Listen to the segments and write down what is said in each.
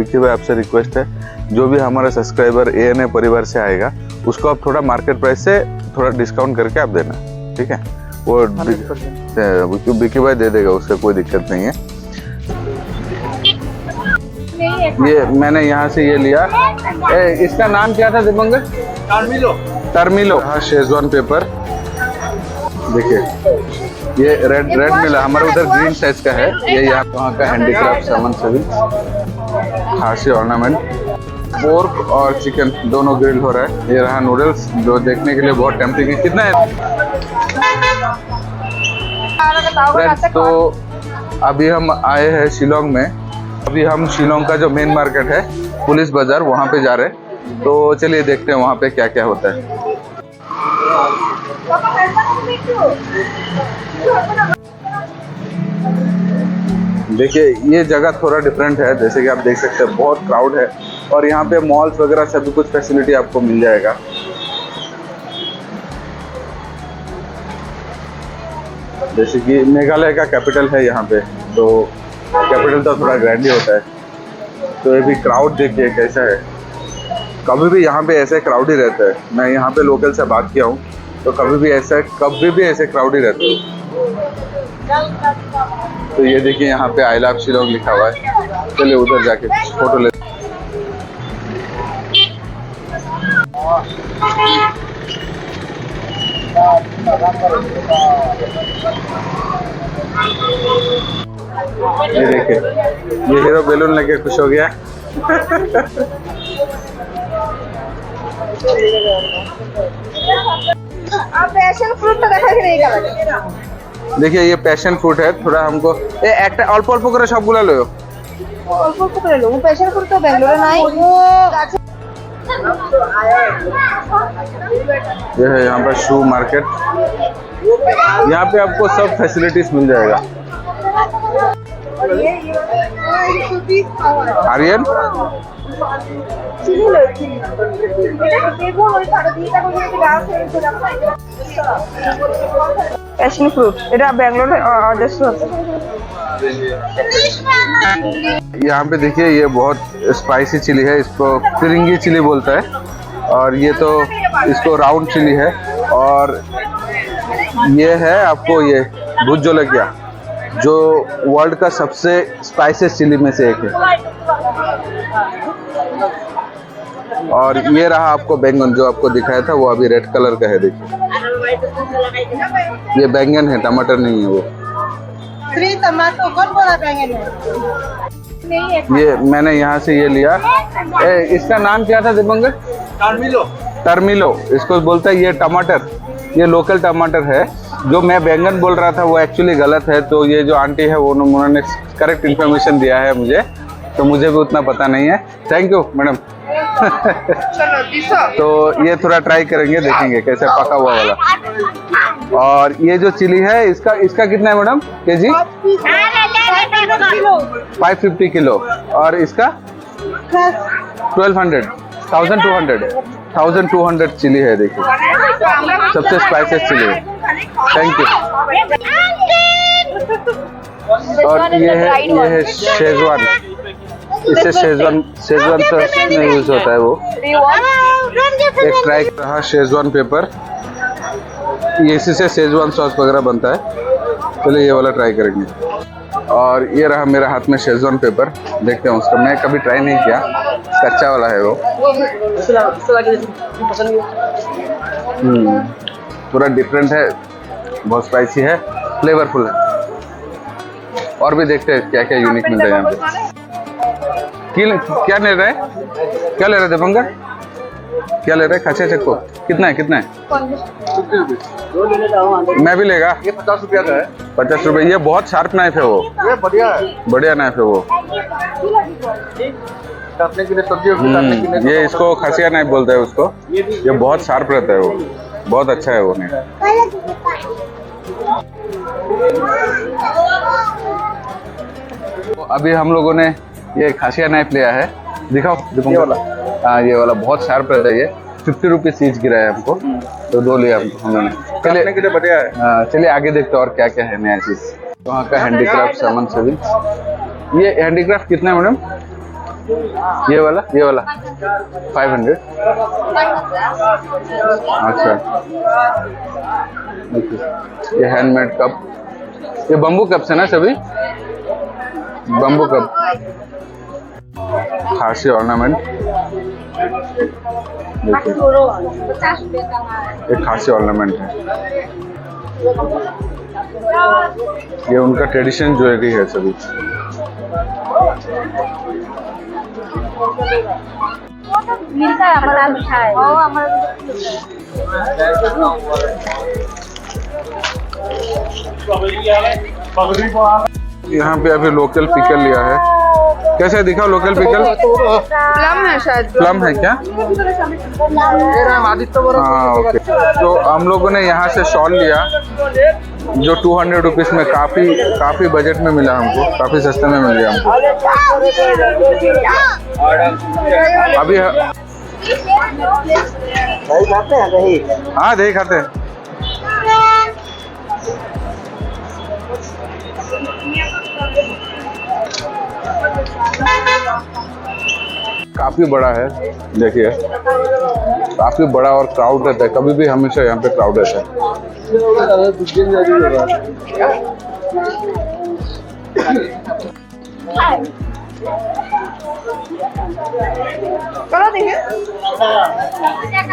विकी भाई आपसे रिक्वेस्ट है, जो भी हमारा सब्सक्राइबर ANA परिवार से आएगा उसको आप थोड़ा मार्केट प्राइस से थोड़ा डिस्काउंट करके आप देना, ठीक है? वो विकी भाई दे देगा, उसका कोई दिक्कत नहीं है। ये मैंने यहाँ से ये लिया, इसका नाम क्या था दीपंकर? टर्मिलो। हाँ, शेजवान पेपर देखिए, ये रेड मिला हमारे उधर, ग्रीन साइज का है ये। यहाँ वहाँ का हैंडीक्राफ्ट सामान सभी, खासी ऑर्नामेंट, पोर्क और चिकन दोनों ग्रिल हो रहा है। ये रहा नूडल्स, जो देखने के लिए बहुत टेम्पटिंग है। कितना है फ्रेंड्स? तो अभी हम आए हैं शिलोंग में। अभी हम शिलोंग का जो मेन मार्केट है पुलिस बाजार, वहाँ पे जा रहे हैं। तो चलिए देखते हैं वहाँ पे क्या क्या होता है। देखिए, ये जगह थोड़ा डिफरेंट है, जैसे कि आप देख सकते हैं बहुत क्राउड है और यहाँ पे मॉल्स वगैरह सभी कुछ फैसिलिटी आपको मिल जाएगा। जैसे कि मेघालय का कैपिटल है यहाँ पे, तो कैपिटल तो थोड़ा ग्रैंड ही होता है। तो ये भी क्राउड देखिए कैसा है, कभी भी यहाँ पे ऐसे क्राउड ही रहता है। मैं यहाँ पे लोकल से बात किया हूँ तो कभी भी ऐसे क्राउड ही रहता है। तो ये देखिए यहाँ पे आई लव शिलोंग लिखा हुआ है। चलिए उधर जाके फोटो ले। ये देखिए, ये हीरो बैलून लेके खुश हो गया। पैशन फ्रूट तो দেখা কি नहीं कर। देखिए ये पैशन फ्रूट है, थोड़ा हमको ये একটা অল্প অল্প করে সবগুলা লয়ো, অল্প অল্প করে লো। पैशन फ्रूट तो बेंगलोर নাই। ये है यहाँ पर शू मार्केट, यहाँ पे आपको सब फैसिलिटीज मिल जाएगा। आर्यन पैशन फ्रूट এটা बेंगलोर অজস্র আছে। यहाँ पे देखिए ये बहुत स्पाइसी चिली है, इसको फिरिंगी चिली बोलता है। और ये तो इसको राउंड चिली है। और ये है आपको ये भुज जोलकिया, जो वर्ल्ड का सबसे स्पाइसी चिली में से एक है। और ये रहा आपको बैंगन, जो आपको दिखाया था वो अभी रेड कलर का है। देखिए ये बैंगन है, टमाटर नहीं है वो। कौन बोला बैंगन है? ये मैंने यहाँ से ये लिया, इसका नाम क्या था दीपंकर? टर्मिलो इसको बोलता है। ये टमाटर, ये लोकल टमाटर है। जो मैं बैंगन बोल रहा था वो एक्चुअली गलत है। तो ये जो आंटी है वो उन्होंने करेक्ट इन्फॉर्मेशन दिया है मुझे, तो मुझे भी उतना पता नहीं है। Thank you madam. तो ये थोड़ा ट्राई करेंगे, देखेंगे कैसे पका हुआ वाला। और ये जो चिली है इसका कितना है मैडम केजी? 550 किलो। और इसका 1200 चिली है। देखिए सबसे स्पाइसेस चिली है। Thank you. और ये है शेजवान, इससे शेजवान सॉस में यूज होता है वो। एक ट्राई कर रहा शेजवान पेपर, ये इसी से शेजवान सॉस वगैरह बनता है। चलिए ये वाला ट्राई करेंगे। और ये रहा मेरे हाथ में शेजवान पेपर, देखते हैं उसका। मैं कभी ट्राई नहीं किया, कच्चा वाला है वो। थोड़ा डिफरेंट है, बहुत स्पाइसी है, फ्लेवरफुल है। और भी देखते हैं क्या क्या यूनिक मिलता है यहाँ पे। क्या ले रहे हैं? क्या ले रहे थे दीपंकर? क्या ले रहे हैं? खासिया चक्को कितना है? 50 मैं भी लेगा। ये 50 रुपया का है। 50 रुपये। ये बहुत शार्प नाइफ है वो, ये बढ़िया नाइफ है वो। काटने के लिए सब्जी ये इसको खासिया नाइफ बोलते हैं उसको। ये बहुत शार्प रहता है वो, बहुत अच्छा है वो नाइफ। तो अभी हम लोगों ने ये खासिया नाइफ लिया है, दिखाओ ये वाला। हाँ ये वाला बहुत शार्प रहता है। ये 50 रुपीज ईच गिरा है हमको, तो 2 लिया हमने। काटने के लिए बढ़िया है। चलिए आगे देखते हैं और क्या क्या है नया चीज। वहाँ का हैंडीक्राफ्ट सामान सभी। ये हैंडीक्राफ्ट कितना है मैडम? ये वाला 500। अच्छा, देखिए ये हैंडमेड कप, ये बम्बू कप से ना सभी, बम्बू कप, खासी ऑर्नामेंट, देखिए 50 रुपए का ये खासी ऑर्नामेंट है। ये उनका ट्रेडिशन ज्वेलरी है सभी। मिलता है हमारा मिठाई। यहाँ पे अभी लोकल पिकल लिया है। कैसे दिखाओ लोकल पिकल? प्लम है शायद। प्लम है क्या? हाँ ओके। तो हम लोगों ने यहाँ से शॉल लिया जो 200 रुपीज में काफी बजट में मिला हमको, काफी सस्ते में मिल गया हमको। अभी हाँ दही खाते हैं। काफी बड़ा है, देखिए काफी बड़ा और क्राउड रहता है, कभी भी हमेशा यहाँ पे क्राउड रहता है। चलो देखिए।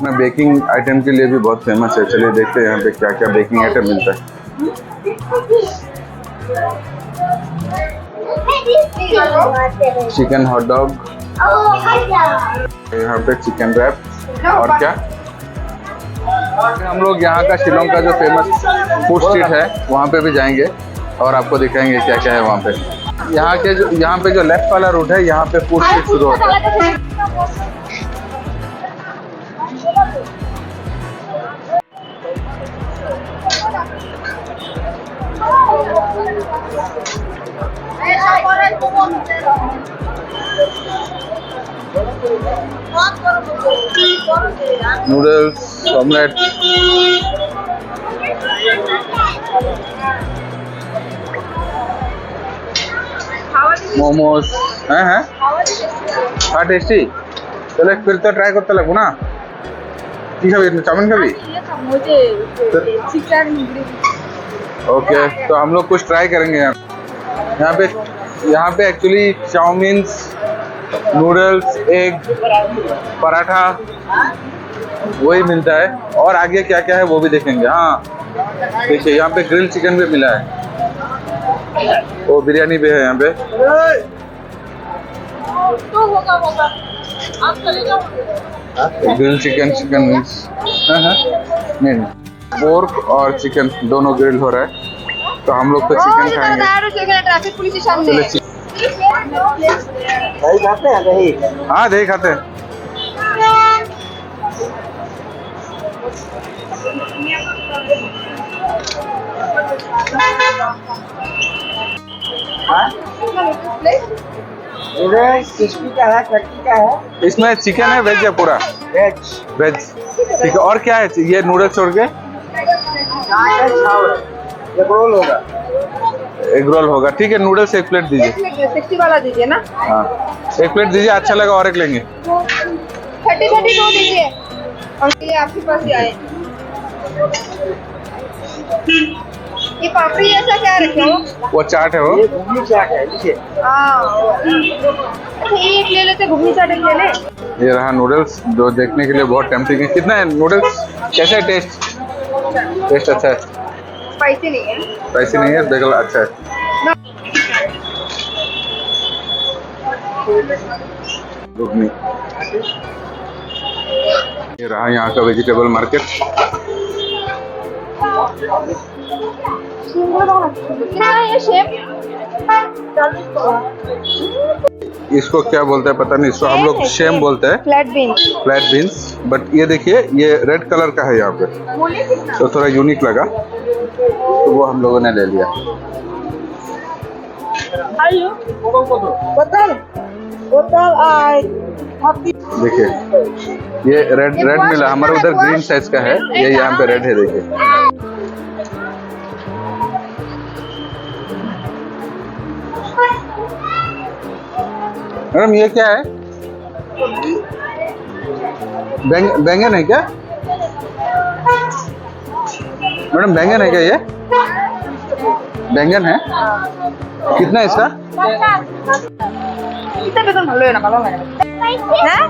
मैं बेकिंग आइटम के लिए भी बहुत फेमस है। चलिए देखते हैं यहाँ पे क्या क्या बेकिंग आइटम मिलता है। चिकन हॉट डॉग, यहाँ पे चिकन रैप, और क्या हम लोग यहाँ का शिलोंग का जो फेमस फूड स्ट्रीट है वहाँ पे भी जाएंगे और आपको दिखाएंगे क्या क्या है वहाँ पे। यहाँ पे जो लेफ्ट वाला रूट है, यहाँ पे फूड स्ट्रीट शुरू होता है। नूडल्स, ऑमलेट, मोमोज हैं। हाँ टेस्टी। चलो फिर तो ट्राई करते लगो ना। ठीक है, चाउमीन का भी ओके। तो हम लोग कुछ ट्राई करेंगे यहाँ पे actually chowmein, noodles, egg, paratha वही मिलता है, और आगे क्या क्या है वो भी देखेंगे। हाँ देखिए यहाँ पे ग्रिल चिकन भी मिला है, वो बिरयानी भी है यहाँ पे। ग्रिल चिकन नहीं, पोर्क और चिकन दोनों ग्रिल हो रहा है, तो हम लोग तो चिकन खाएंगे। ट्रैफिक पुलिस के सामने। हाँ दही खाते हैं। इसमें चिकन है, वेज है पूरा? वेज ठीक है। और क्या है ये नूडल्स छोड़ के? एग रोल होगा, ठीक है। नूडल्स एक प्लेट दीजिए। 60 वाला दीजिए ना। हाँ एक प्लेट दीजिए, अच्छा लगा और एक लेंगे। 30 दो दीजिए, और ये आपके पास ही आए। ये पापड़ी ऐसा क्या रखे हो? वो चाट है, वो घुगनी चाट है। अच्छा ये एक ले लेते, घुगनी चाट एक ले ले। ये रहा नूडल्स जो देखने के लिए बहुत टेम्पटिंग है। कितना है नूडल्स? कैसा है टेस्ट? टेस्ट अच्छा है, स्पाइसी नहीं है। स्पाइसी नहीं है, देख लो अच्छा है। घुगनी। ये रहा यहाँ का वेजिटेबल मार्केट। कितना है ये शेप? इसको क्या बोलते हैं पता नहीं, इसको हम लोग शेम बोलते हैं, flat beans. Flat beans. But ये देखिए ये रेड कलर का है यहाँ पे, तो थोड़ा यूनिक लगा, तो वो हम लोगों ने ले लिया। देखिए ये रेड मिला, हमारे उधर ग्रीन साइज का है, ये यहाँ पे रेड है। देखिए मैडम ये क्या है? बैंगन है क्या? मैडम बैंगन है क्या ये? बैंगन है? कितना है इसका? इतना बेगन ভালো না ভালো লাগে হ্যাঁ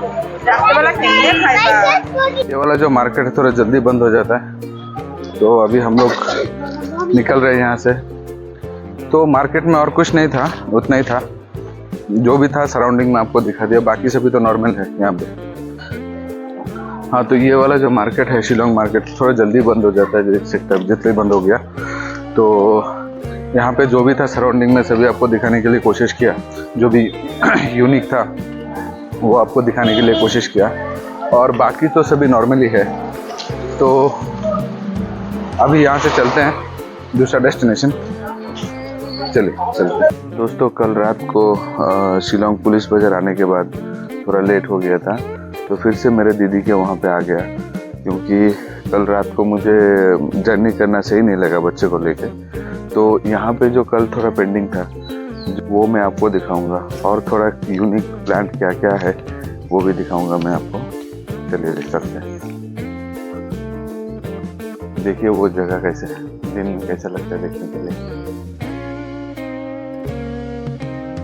রাত্রেবেলা খেয়ে খাইবা ये वाला जो मार्केट है थोड़ा जल्दी बंद हो जाता है, तो अभी हम लोग निकल रहे हैं यहाँ से। तो मार्केट में और कुछ नहीं था, उतना ही था जो भी था सराउंडिंग में आपको दिखा दिया, बाकी सभी तो नॉर्मल है यहाँ पे। हाँ, तो ये वाला जो मार्केट है शिलोंग मार्केट थोड़ा जल्दी बंद हो जाता है, देख सकते हैं जितने बंद हो गया। तो यहाँ पे जो भी था सराउंडिंग में सभी आपको दिखाने के लिए कोशिश किया, जो भी यूनिक था वो आपको दिखाने के लिए कोशिश किया, और बाकी तो सभी नॉर्मली है। तो अभी यहाँ से चलते हैं दूसरा डेस्टिनेशन, चलिए चलते हैं। दोस्तों कल रात को शिलोंग पुलिस बाजार आने के बाद थोड़ा लेट हो गया था, तो फिर से मेरे दीदी के वहाँ पे आ गया, क्योंकि कल रात को मुझे जर्नी करना सही नहीं लगा बच्चे को लेके। तो यहाँ पे जो कल थोड़ा पेंडिंग था वो मैं आपको दिखाऊंगा, और थोड़ा यूनिक प्लांट क्या क्या है वो भी दिखाऊंगा मैं आपको। चलिए देख सकते हैं, देखिए वो जगह कैसे है, दिन में कैसा लगता है देखने के लिए।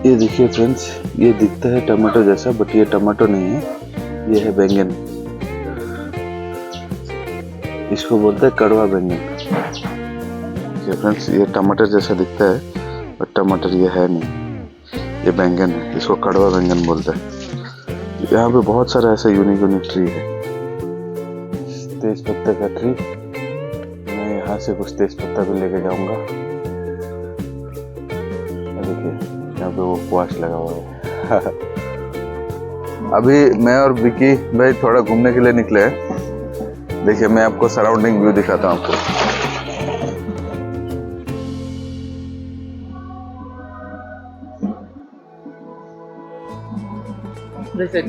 ये देखिए फ्रेंड्स, ये दिखता है टमाटो जैसा, बट ये टमाटो नहीं है, ये है बैंगन। इसको बोलते हैं कड़वा बैंगन। फ्रेंड्स ये टमाटर जैसा दिखता है, पर टमाटर ये है नहीं, ये बैंगन है, इसको कड़वा बैंगन बोलते हैं। यहाँ पे बहुत सारा ऐसा यूनिक ट्री है, तेज पत्ते का ट्री। मैं यहाँ से कुछ तेज पत्ता भी लेके जाऊंगा। देखिए यहाँ पे वो कुआश लगा हुआ है। अभी मैं और विकी भाई थोड़ा घूमने के लिए निकले हैं। देखिए मैं आपको सराउंडिंग व्यू दिखाता हूँ आपको।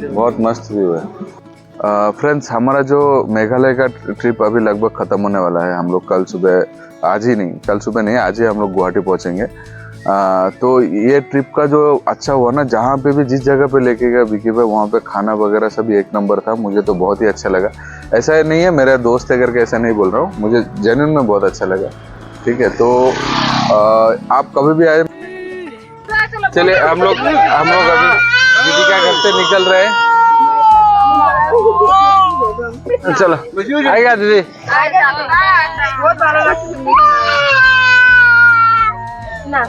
बहुत मस्त व्यू है। फ्रेंड्स हमारा जो मेघालय का ट्रिप अभी लगभग खत्म होने वाला है। हम लोग कल सुबह, आज ही नहीं, कल सुबह नहीं, आज ही हम लोग गुवाहाटी पहुंचेंगे। तो ये ट्रिप का जो अच्छा हुआ ना, जहाँ पे भी जिस जगह पे लेके गया विकी भाई, वहाँ पे खाना वगैरह सभी एक नंबर था। मुझे तो बहुत ही अच्छा लगा। ऐसा नहीं है मेरा दोस्त है करके, ऐसा नहीं बोल रहा हूँ, मुझे जेन्युइन में बहुत अच्छा लगा। ठीक है, तो आप कभी भी आए। चलिए हम लोग अभी दीदी क्या करते निकल रहे हैं। चलो आएगा दीदी। बहुत ভালো লাগছে না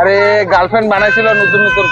আরে গার্লফ্রেন্ড বানাইছিল নতুন নতুন।